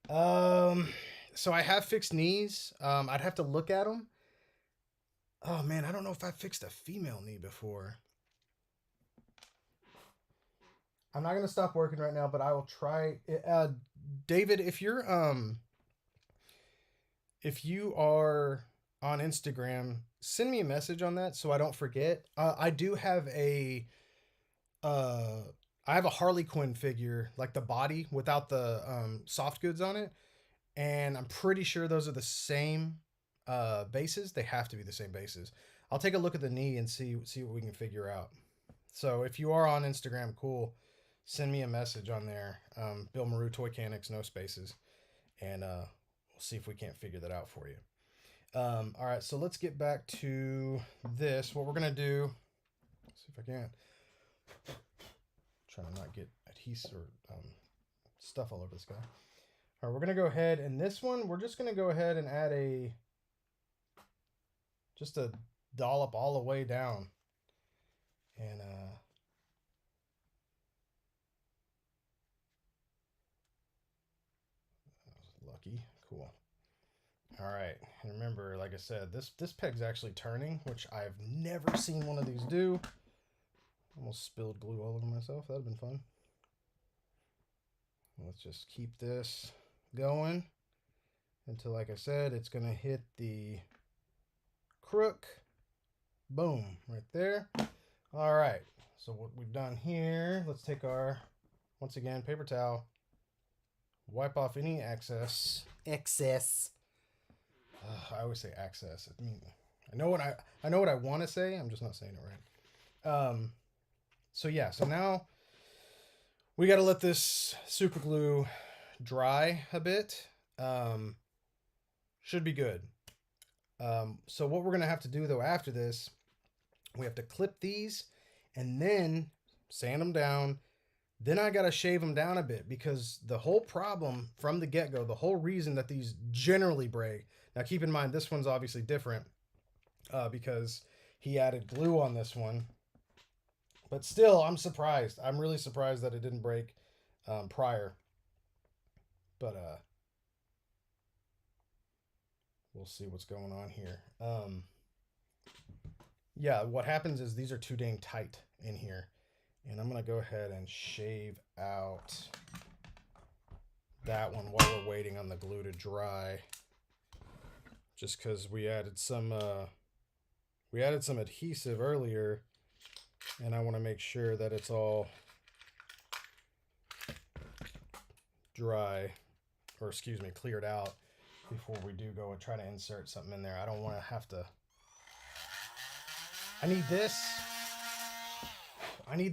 So I have fixed knees. I'd have to look at them. Oh, man, I don't know if I fixed a female knee before. I'm not going to stop working right now, but I will try. David, if you are on Instagram, send me a message on that so I don't forget. I do have I have a Harley Quinn figure, like the body without the soft goods on it, and I'm pretty sure those are the same bases. They have to be the same bases. I'll take a look at the knee and see what we can figure out. So if you are on Instagram, cool. Send me a message on there. Bill Maru, Toychanics, no spaces, and we'll see if we can't figure that out for you. All right, so let's get back to this. What we're gonna do, let's see if I can. Trying to not get adhesive or stuff all over this guy. All right, we're gonna go ahead, and this one we're just gonna go ahead and add just a dollop all the way down. And lucky. Cool. All right. And remember, like I said, this peg's actually turning, which I've never seen one of these do. Almost spilled glue all over myself. That'd have been fun. Let's just keep this going until, like I said, it's going to hit the crook. Boom, right there. All right. So what we've done here, let's take our, once again, paper towel, wipe off any excess. I always say access. I mean, I know what I want to say. I'm just not saying it right. So yeah. So now we got to let this super glue dry a bit. Should be good. So what we're gonna have to do though after this, we have to clip these and then sand them down. Then I gotta shave them down a bit because the whole problem from the get-go, the whole reason that these generally break. Now keep in mind this one's obviously different because he added glue on this one. But still, I'm surprised. I'm really surprised that it didn't break prior. But we'll see what's going on here. Yeah, what happens is these are too dang tight in here. And I'm going to go ahead and shave out that one while we're waiting on the glue to dry. Just because we added some adhesive earlier, and I want to make sure that it's all dry, or excuse me, cleared out before we do go and try to insert something in there. I don't want to have to. I need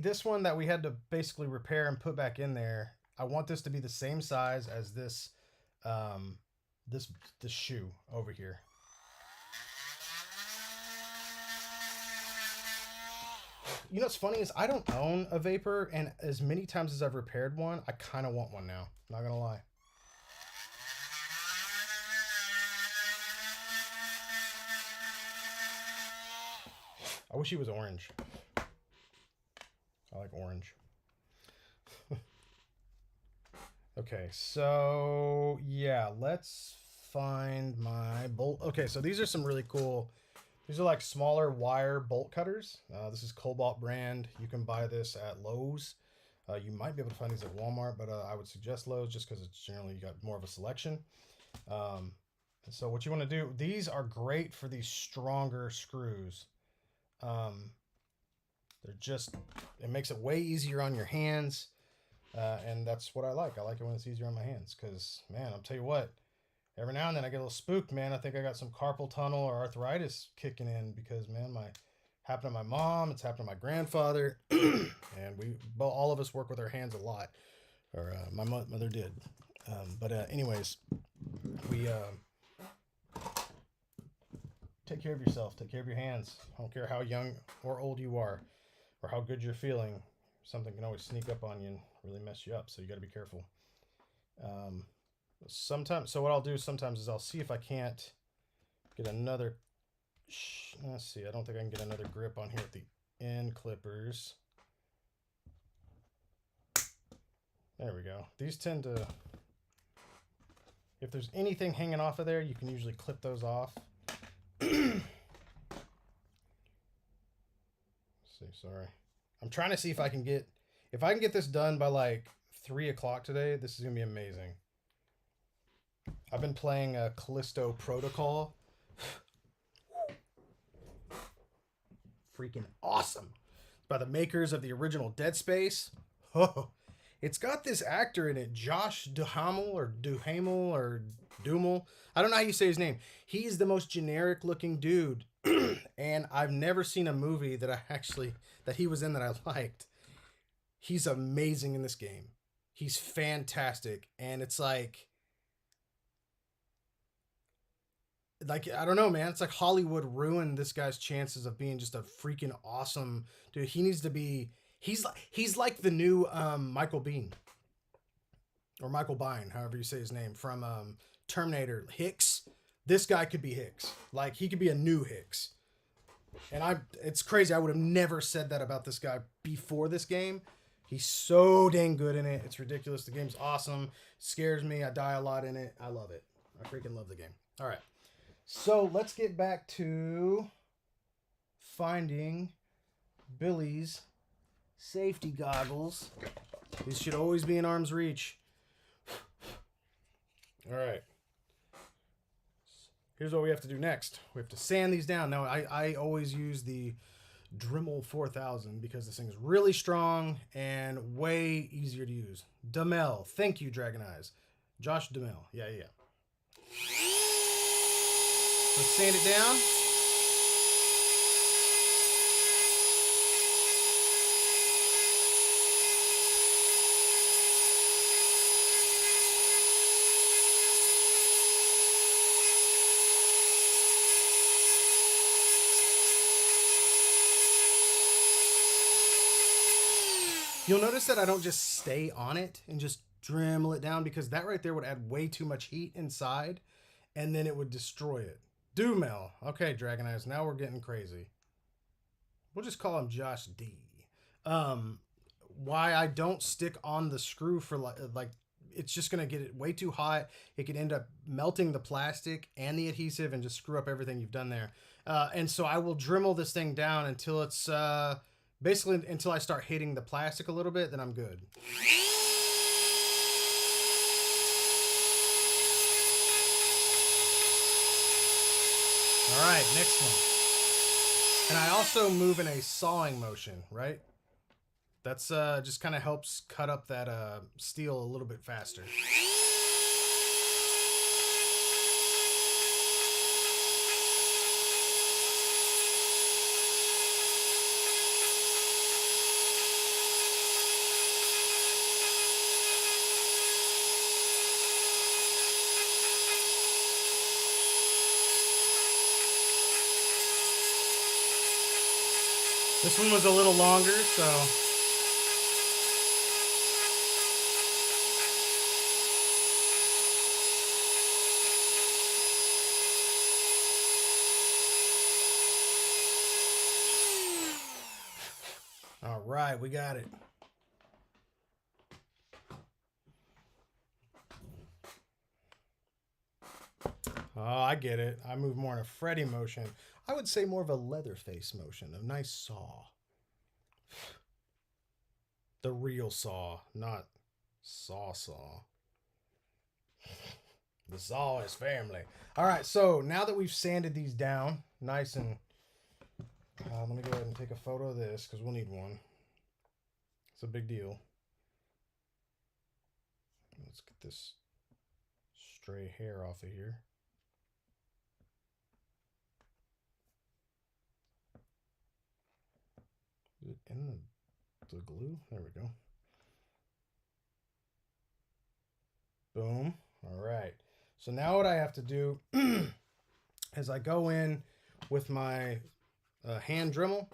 this one that we had to basically repair and put back in there. I want this to be the same size as this this shoe over here. You know what's funny is I don't own a Vapor, and as many times as I've repaired one, I kind of want one now. Not gonna lie. I wish he was orange. I like orange. Okay, so yeah, let's find my bolt. Okay, so these are some really cool. These are like smaller wire bolt cutters. This is Cobalt brand. You can buy this at Lowe's. You might be able to find these at Walmart, but I would suggest Lowe's just because it's generally got more of a selection. And so what you want to do, these are great for these stronger screws. They're just, it makes it way easier on your hands. And that's what I like. I like it when it's easier on my hands because, man, I'll tell you what, every now and then I get a little spooked, man. I think I got some carpal tunnel or arthritis kicking in because, man, happened to my mom, it's happened to my grandfather, and all of us work with our hands a lot, or my mother did. But anyways, we take care of yourself, take care of your hands. I don't care how young or old you are or how good you're feeling. Something can always sneak up on you and really mess you up, so you got to be careful. Sometimes, so what I'll do sometimes is I'll see if I can't get another, let's see, I don't think I can get another grip on here at the end clippers. There we go. These tend to, if there's anything hanging off of there, you can usually clip those off. See, sorry. I'm trying to see if I can get this done by like 3 o'clock today. This is gonna be amazing. I've been playing Callisto Protocol. Freaking awesome. It's by the makers of the original Dead Space. Oh, it's got this actor in it, Josh Duhamel or Duhamel. I don't know how you say his name. He's the most generic looking dude. And I've never seen a movie that he was in that I liked. He's amazing in this game. He's fantastic. And it's like I don't know, man. It's like Hollywood ruined this guy's chances of being just a freaking awesome dude. He needs to be. He's like the new Michael Biehn or Michael Biehn, however you say his name, from Terminator. Hicks. This guy could be Hicks. Like he could be a new Hicks. And it's crazy. I would have never said that about this guy before this game. He's so dang good in it. It's ridiculous. The game's awesome. Scares me. I die a lot in it. I love it. I freaking love the game. All right. So let's get back to finding Billy's safety goggles. These should always be in arm's reach. All right. Here's what we have to do next. We have to sand these down. Now, I always use the Dremel 4000 because this thing is really strong and way easier to use. Damel. Thank you, Dragon Eyes. Josh Damel. Yeah. Let's sand it down. You'll notice that I don't just stay on it and just Dremel it down, because that right there would add way too much heat inside and then it would destroy it. Dumel. Okay, Dragon Eyes, now we're getting crazy. We'll just call him Josh D. Why I don't stick on the screw for like it's just going to get it way too hot. It could end up melting the plastic and the adhesive and just screw up everything you've done there. And so I will Dremel this thing down until it's basically until I start hitting the plastic a little bit, then I'm good. All right, next one. And I also move in a sawing motion, right? That's just kind of helps cut up that steel a little bit faster. This one was a little longer, so all right, we got it. Oh, I get it. I move more in a Freddy motion. I would say more of a Leatherface motion, a nice saw. The real saw, not saw. The saw is family. All right, so now that we've sanded these down, nice and... let me go ahead and take a photo of this, because we'll need one. It's a big deal. Let's get this stray hair off of here. Is it in the glue? There we go. Boom. All right. So now what I have to do is I go in with my hand Dremel.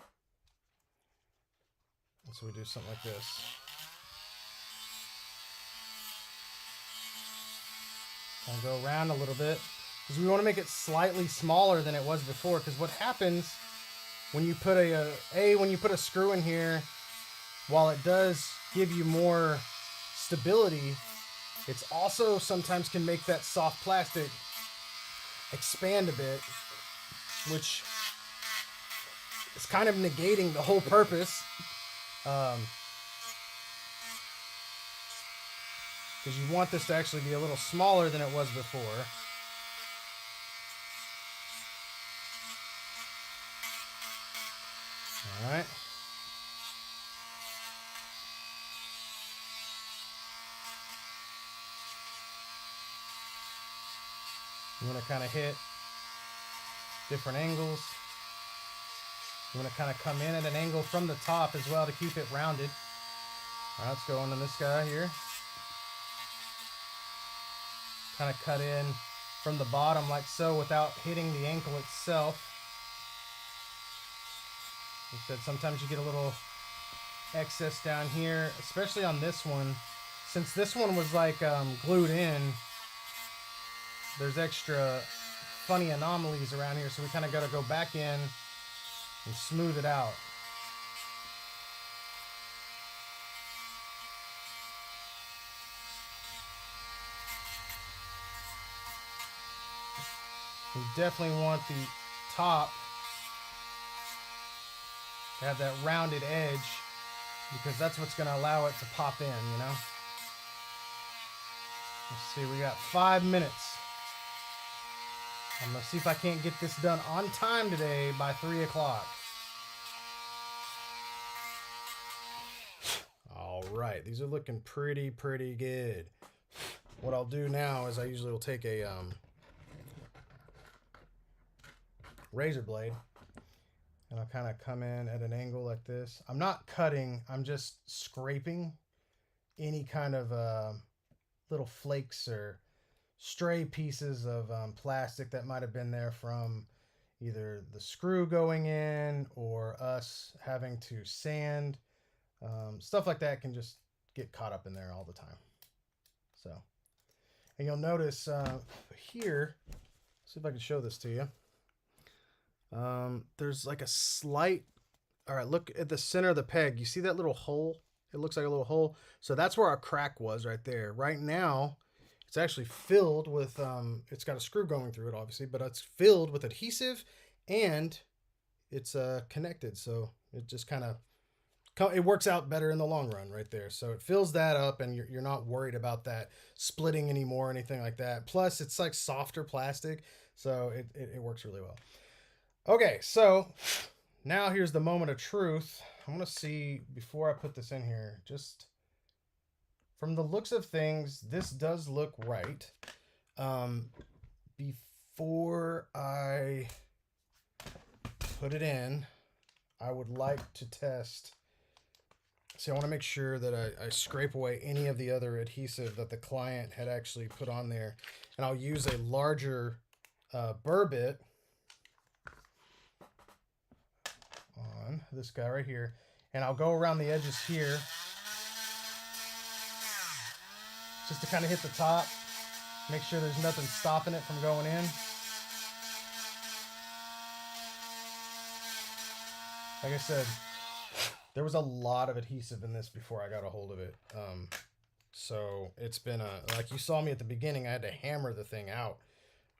So we do something like this. I'll go around a little bit because we want to make it slightly smaller than it was before. Because what happens when you put when you put a screw in here, while it does give you more stability, it's also sometimes can make that soft plastic expand a bit, which is kind of negating the whole purpose. Because you want this to actually be a little smaller than it was before. All right. You want to kind of hit different angles. You want to kind of come in at an angle from the top as well to keep it rounded. All right, let's go on to this guy here. Kind of cut in from the bottom like so without hitting the ankle itself. Like I said, sometimes you get a little excess down here, especially on this one. Since this one was like glued in, there's extra funny anomalies around here, so we kind of got to go back in and smooth it out. You definitely want the top to have that rounded edge because that's what's going to allow it to pop in, you know? Let's see, we got 5 minutes. I'm going to see if I can't get this done on time today by 3 o'clock. All right, these are looking pretty good. What I'll do now is I usually will take a razor blade and I'll kind of come in at an angle like this. I'm not cutting, I'm just scraping any kind of little flakes or stray pieces of plastic that might have been there from either the screw going in or us having to sand. Stuff like that can just get caught up in there all the time. So, and you'll notice here, see if I can show this to you. There's like a slight, all right, look at the center of the peg. You see that little hole? It looks like a little hole. So that's where our crack was right there. Right now, it's actually filled with, it's got a screw going through it, obviously, but it's filled with adhesive and it's connected. So it just kind of, it works out better in the long run right there. So it fills that up and you're not worried about that splitting anymore or anything like that. Plus, it's like softer plastic. So it works really well. Okay, so now here's the moment of truth. I'm going to see, before I put this in here, just from the looks of things, this does look right. Before I put it in, I would like to test. See, I want to make sure that I scrape away any of the other adhesive that the client had actually put on there. And I'll use a larger burr bit on this guy right here, and I'll go around the edges here just to kind of hit the top, make sure there's nothing stopping it from going in. Like I said, there was a lot of adhesive in this before I got a hold of it, so it's been like you saw me at the beginning, I had to hammer the thing out.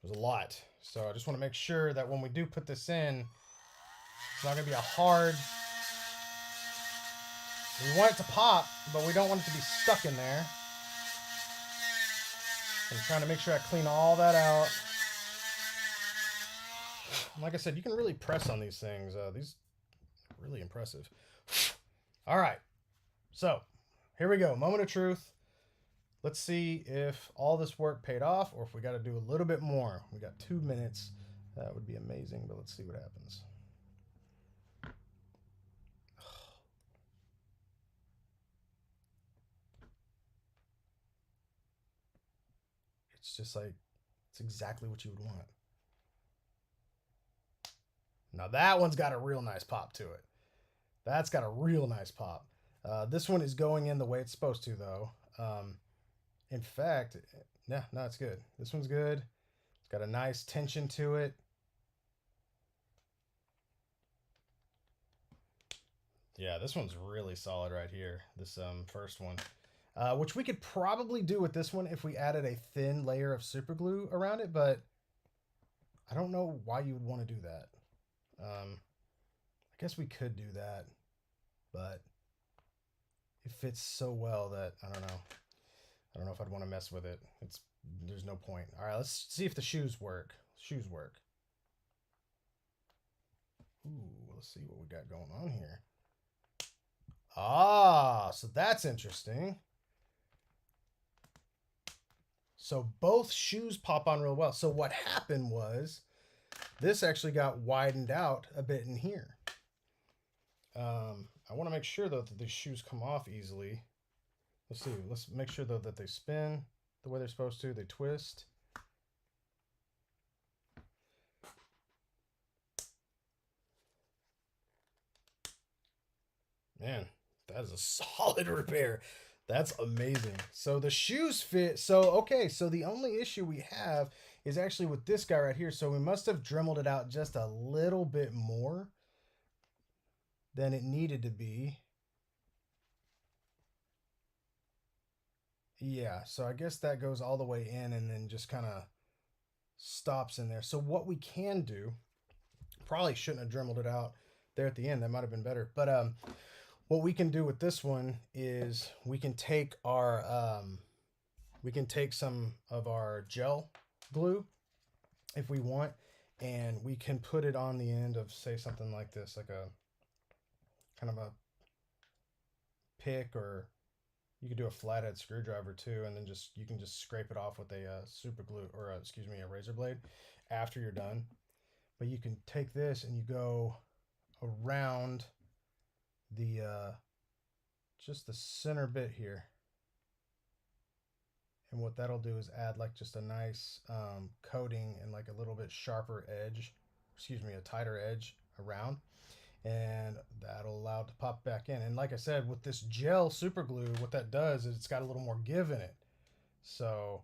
It was a lot, so I just want to make sure that when we do put this in, it's not going to be a hard... We want it to pop, but we don't want it to be stuck in there. I'm trying to make sure I clean all that out. Like I said, you can really press on these things. These are really impressive. All right. So, here we go. Moment of truth. Let's see if all this work paid off or if we got to do a little bit more. We got 2 minutes. That would be amazing, but let's see what happens. It's just like, it's exactly what you would want. Now that one's got a real nice pop to it. That's got a real nice pop. This one is going in the way it's supposed to, though. In fact, yeah, no, it's good. This one's good. It's got a nice tension to it. Yeah, this one's really solid right here. This first one. Which we could probably do with this one if we added a thin layer of super glue around it, but I don't know why you would want to do that. I guess we could do that, but it fits so well that I don't know. I don't know if I'd want to mess with it. There's no point. All right, let's see if the shoes work. Shoes work. Ooh, let's see what we got going on here. Ah, so that's interesting. So both shoes pop on real well. So what happened was this actually got widened out a bit in here. I want to make sure, though, that the shoes come off easily. Let's see. Let's make sure, though, that they spin the way they're supposed to. They twist. Man, that is a solid repair. That's amazing. So the shoes fit. So, okay. So the only issue we have is actually with this guy right here. So we must have dremeled it out just a little bit more. than it needed to be. Yeah, so I guess that goes all the way in and then just kind of stops in there. So what we can do, probably shouldn't have dremeled it out there at the end. That might have been better. But what we can do with this one is we can take some of our gel glue if we want, and we can put it on the end of, say, something like this, like a kind of a pick, or you could do a flathead screwdriver too, and then you can just scrape it off with a super glue, or excuse me, a razor blade after you're done. But you can take this and you go around the just the center bit here, and what that'll do is add like just a nice coating and like a little bit sharper edge, excuse me, a tighter edge around, and that'll allow it to pop back in. And like I said, with this gel super glue, what that does is it's got a little more give in it, so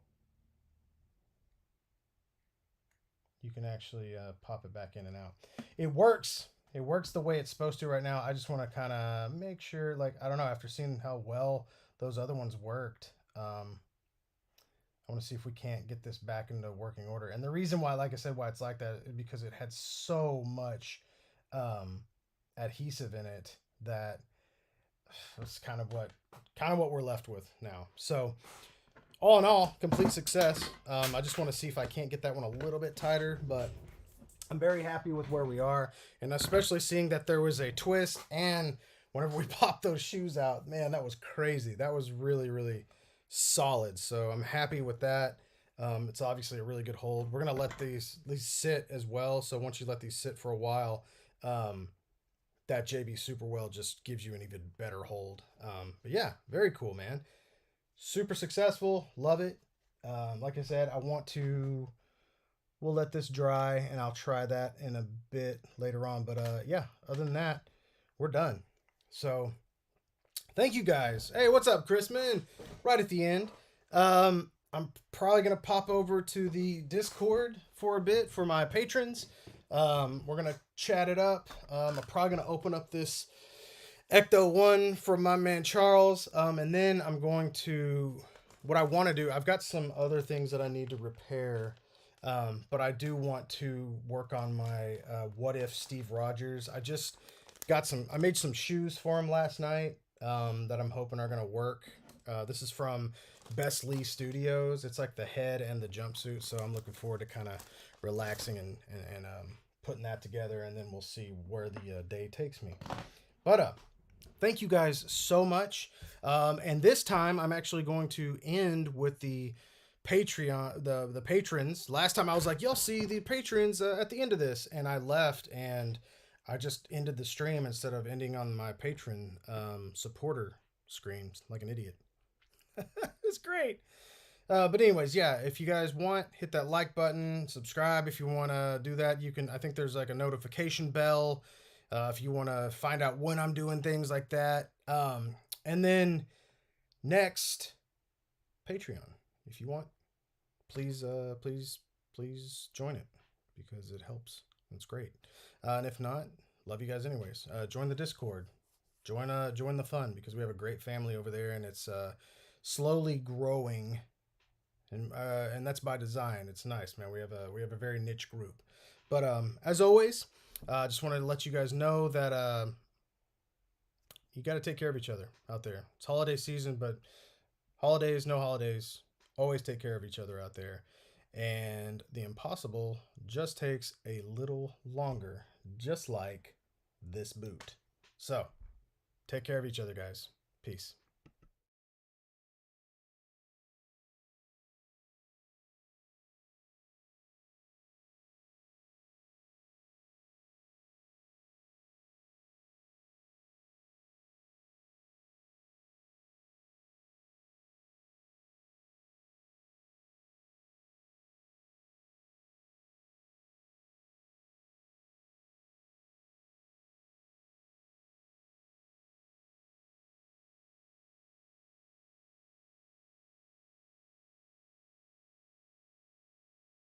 you can actually pop it back in and out. It works. It works the way it's supposed to right now. I just want to kind of make sure, like, I don't know, after seeing how well those other ones worked, I want to see if we can't get this back into working order. And the reason why, like I said, why it's like that is because it had so much adhesive in it that it's kind of what we're left with now. So all in all, complete success. I just want to see if I can't get that one a little bit tighter, but I'm very happy with where we are, and especially seeing that there was a twist. And whenever we popped those shoes out, man, that was crazy. That was really, really solid. So I'm happy with that. It's obviously a really good hold. We're gonna let these sit as well. So once you let these sit for a while, that JB Superwell just gives you an even better hold. But yeah, very cool, man. Super successful. Love it. Like I said, we'll let this dry and I'll try that in a bit later on. But yeah, other than that, we're done. So thank you guys. Hey, what's up, Chris? Man, right at the end. I'm probably going to pop over to the Discord for a bit for my patrons. We're going to chat it up. I'm probably going to open up this Ecto 1 from my man Charles. And then I'm going to, what I want to do, I've got some other things that I need to repair. But I do want to work on my What If Steve Rogers. I made some shoes for him last night that I'm hoping are going to work. This is from Best Lee Studios. It's like the head and the jumpsuit. So I'm looking forward to kind of relaxing and putting that together. And then we'll see where the day takes me. But thank you guys so much. And this time I'm actually going to end with the Patreon, the patrons. Last time I was like, you'll see the patrons at the end of this. And I left and I just ended the stream instead of ending on my patron supporter screens like an idiot. It's great. But anyways, yeah, if you guys want, hit that like button, subscribe if you want to do that. You can, I think there's like a notification bell if you want to find out when I'm doing things like that. And then next, Patreon. If you want, please join it because it helps. It's great. And if not, love you guys anyways. Join the Discord. Join the fun because we have a great family over there, and it's slowly growing, and that's by design. It's nice, man. We have a very niche group. But as always, I just wanted to let you guys know that you got to take care of each other out there. It's holiday season, but holidays, no holidays. Always take care of each other out there. And the impossible just takes a little longer, just like this boot. So, take care of each other, guys. Peace.